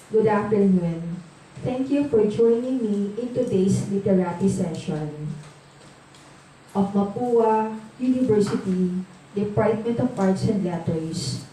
Good afternoon. Thank you for joining me in today's literary session of Mapua University, Department of Arts and Letters.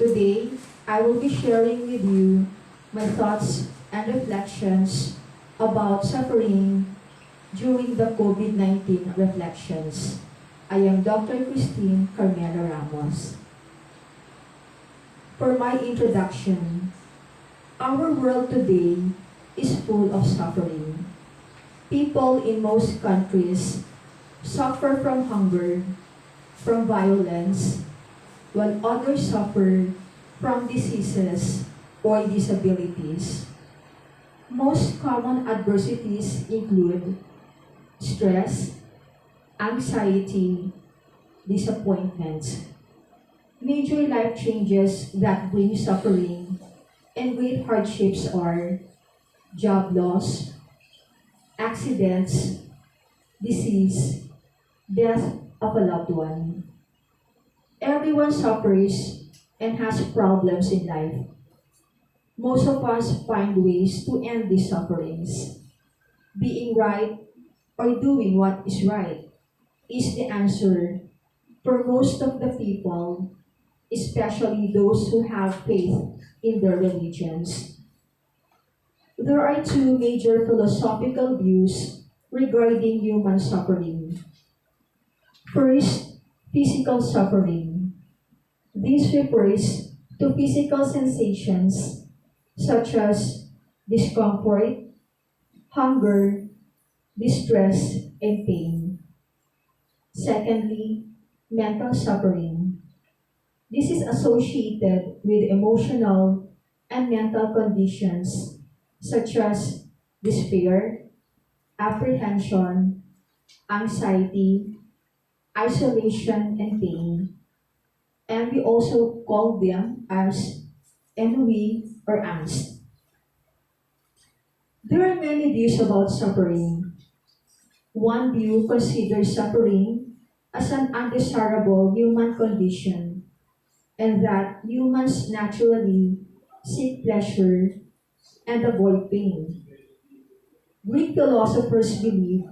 Today, I will be sharing with you my thoughts and reflections about suffering during the COVID-19 reflections. I am Dr. Christine Carmela Ramos. For my introduction, our world today is full of suffering. People in most countries suffer from hunger, from violence, while others suffer from diseases or disabilities. Most common adversities include stress, anxiety, disappointments. Major life changes that bring suffering and great hardships are job loss, accidents, disease, death of a loved one. Everyone suffers and has problems in life. Most of us find ways to end these sufferings. Being right or doing what is right is the answer for most of the people, especially those who have faith in their religions. There are two major philosophical views regarding human suffering. First, physical suffering. This refers to physical sensations such as discomfort, hunger, distress, and pain. Secondly, mental suffering. This is associated with emotional and mental conditions such as despair, apprehension, anxiety, isolation, and pain. And we also call them as ennui or angst. There are many views about suffering. One view considers suffering as an undesirable human condition and that humans naturally seek pleasure and avoid pain. Greek philosophers believe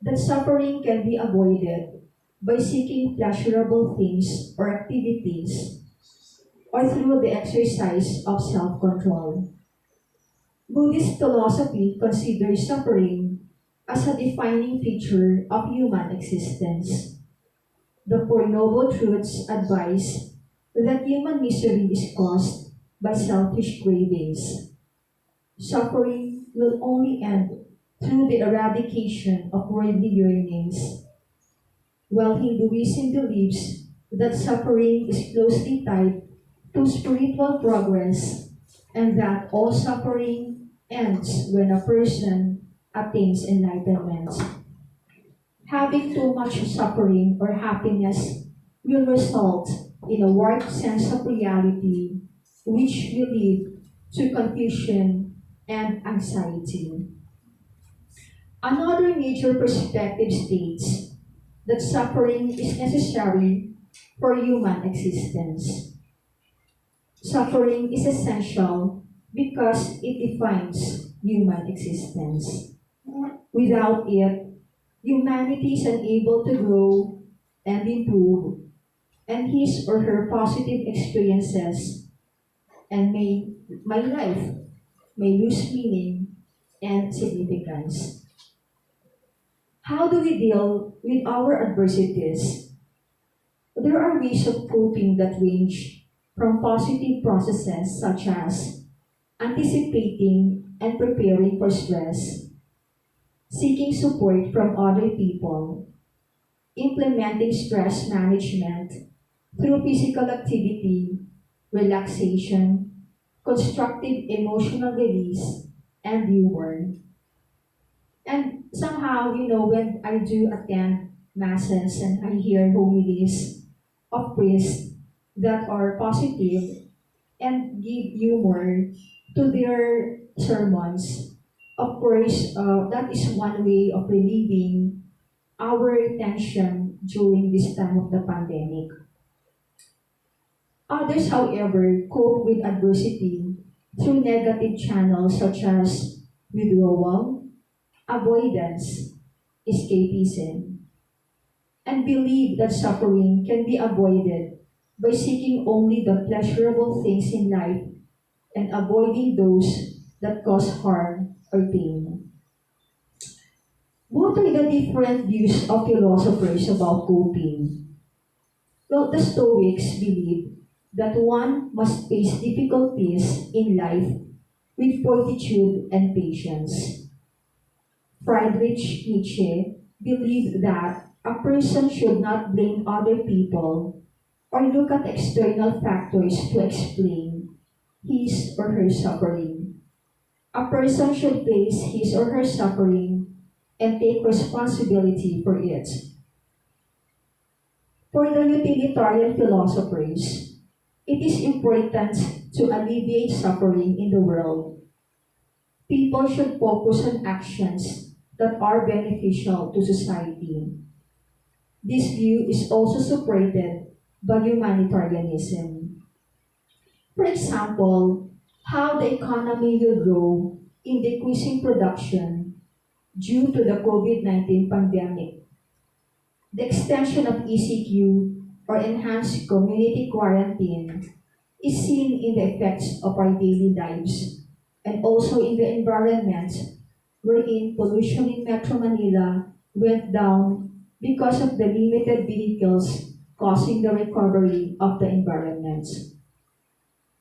that suffering can be avoided by seeking pleasurable things or activities or through the exercise of self-control. Buddhist philosophy considers suffering as a defining feature of human existence. The Four Noble Truths advise that human misery is caused by selfish cravings. Suffering will only end through the eradication of worldly yearnings, while Hinduism believes that suffering is closely tied to spiritual progress and that all suffering ends when a person attains enlightenment. Having too much suffering or happiness will result in a warped sense of reality, which will lead to confusion and anxiety. Another major perspective states that suffering is necessary for human existence. Suffering is essential because it defines human existence. Without it, humanity is unable to grow and improve, and his or her positive experiences and my life may lose meaning and significance. How do we deal with our adversities? There are ways of coping that range from positive processes such as anticipating and preparing for stress, seeking support from other people, implementing stress management through physical activity, relaxation, constructive emotional release, and humor. And somehow, when I do attend masses and I hear homilies of priests that are positive and give humor to their sermons, of course, that is one way of relieving our tension during this time of the pandemic. Others, however, cope with adversity through negative channels such as withdrawal, avoidance, escapism, and believe that suffering can be avoided by seeking only the pleasurable things in life and avoiding those that cause harm or pain. What are the different views of philosophers about coping? Well, the Stoics believe that one must face difficulties in life with fortitude and patience. Friedrich Nietzsche believed that a person should not blame other people or look at external factors to explain his or her suffering. A person should face his or her suffering and take responsibility for it. For the utilitarian philosophers, it is important to alleviate suffering in the world. People should focus on actions that are beneficial to society. This view is also supported by humanitarianism. For example, how the economy will grow in decreasing production due to the COVID-19 pandemic. The extension of ECQ or enhanced community quarantine is seen in the effects of our daily lives and also in the environment wherein pollution in Metro Manila went down because of the limited vehicles causing the recovery of the environment.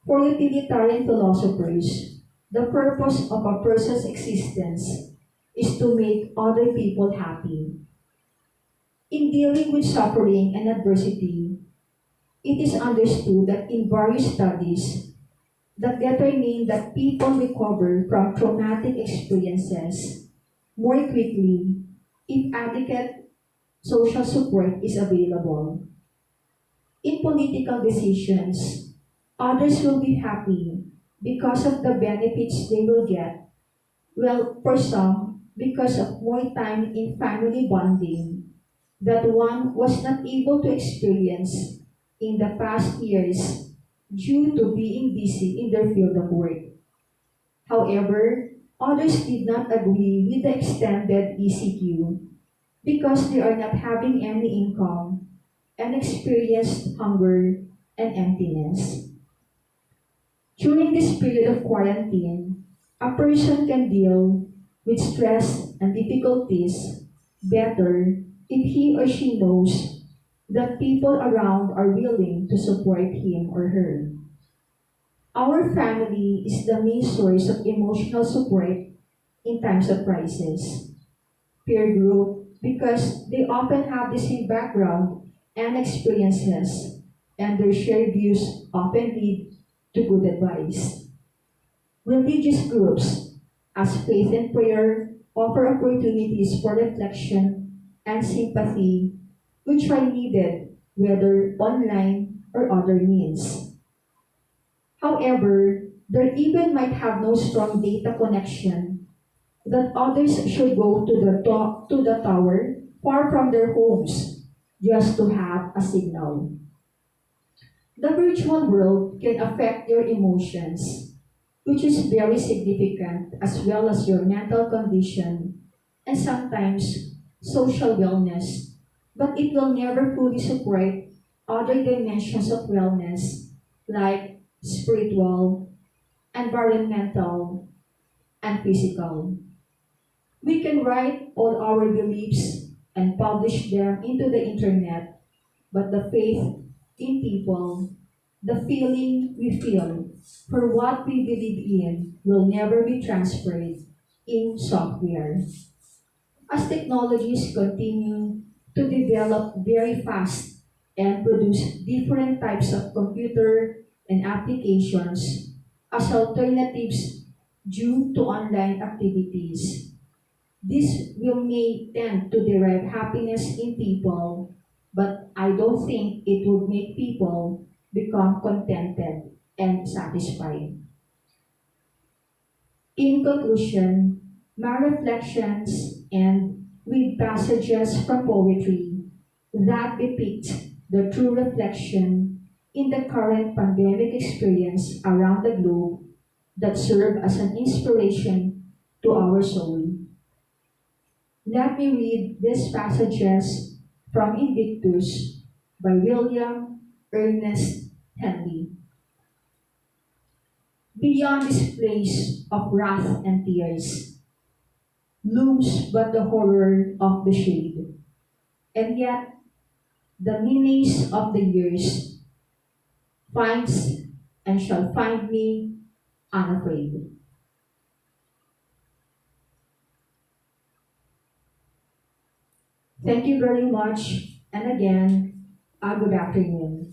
For utilitarian philosophers, the purpose of a person's existence is to make other people happy. In dealing with suffering and adversity, it is understood that in various studies that determine that people recover from traumatic experiences more quickly if adequate social support is available. In political decisions, others will be happy because of the benefits they will get. Well, for some, because of more time in family bonding that one was not able to experience in the past years due to being busy in their field of work. However, others did not agree with the extended ECQ because they are not having any income and experienced hunger and emptiness. During this period of quarantine, a person can deal with stress and difficulties better if he or she knows that people around are willing to support him or her. Our family is the main source of emotional support in times of crisis. Peer group, because they often have the same background and experiences, and their shared views often lead to good advice. Religious groups, as faith and prayer, offer opportunities for reflection and sympathy, which are needed whether online or other means. However, there even might have no strong data connection that others should go to the tower far from their homes just to have a signal. The virtual world can affect your emotions, which is very significant, as well as your mental condition and sometimes social wellness, but it will never fully support other dimensions of wellness like spiritual, environmental, and physical. We can write all our beliefs and publish them into the internet, but the faith in people, the feeling we feel for what we believe in will never be transferred in software. As technologies continue to develop very fast and produce different types of computer and applications as alternatives due to online activities, this will may tend to derive happiness in people, but I don't think it would make people become contented and satisfied. In conclusion, my reflections and with passages from poetry that depict the true reflection in the current pandemic experience around the globe that serve as an inspiration to our soul. Let me read these passages from Invictus by William Ernest Henley. Beyond this place of wrath and tears looms but the horror of the shade, and yet the menace of the years finds and shall find me unafraid. Thank you very much, and again, good afternoon.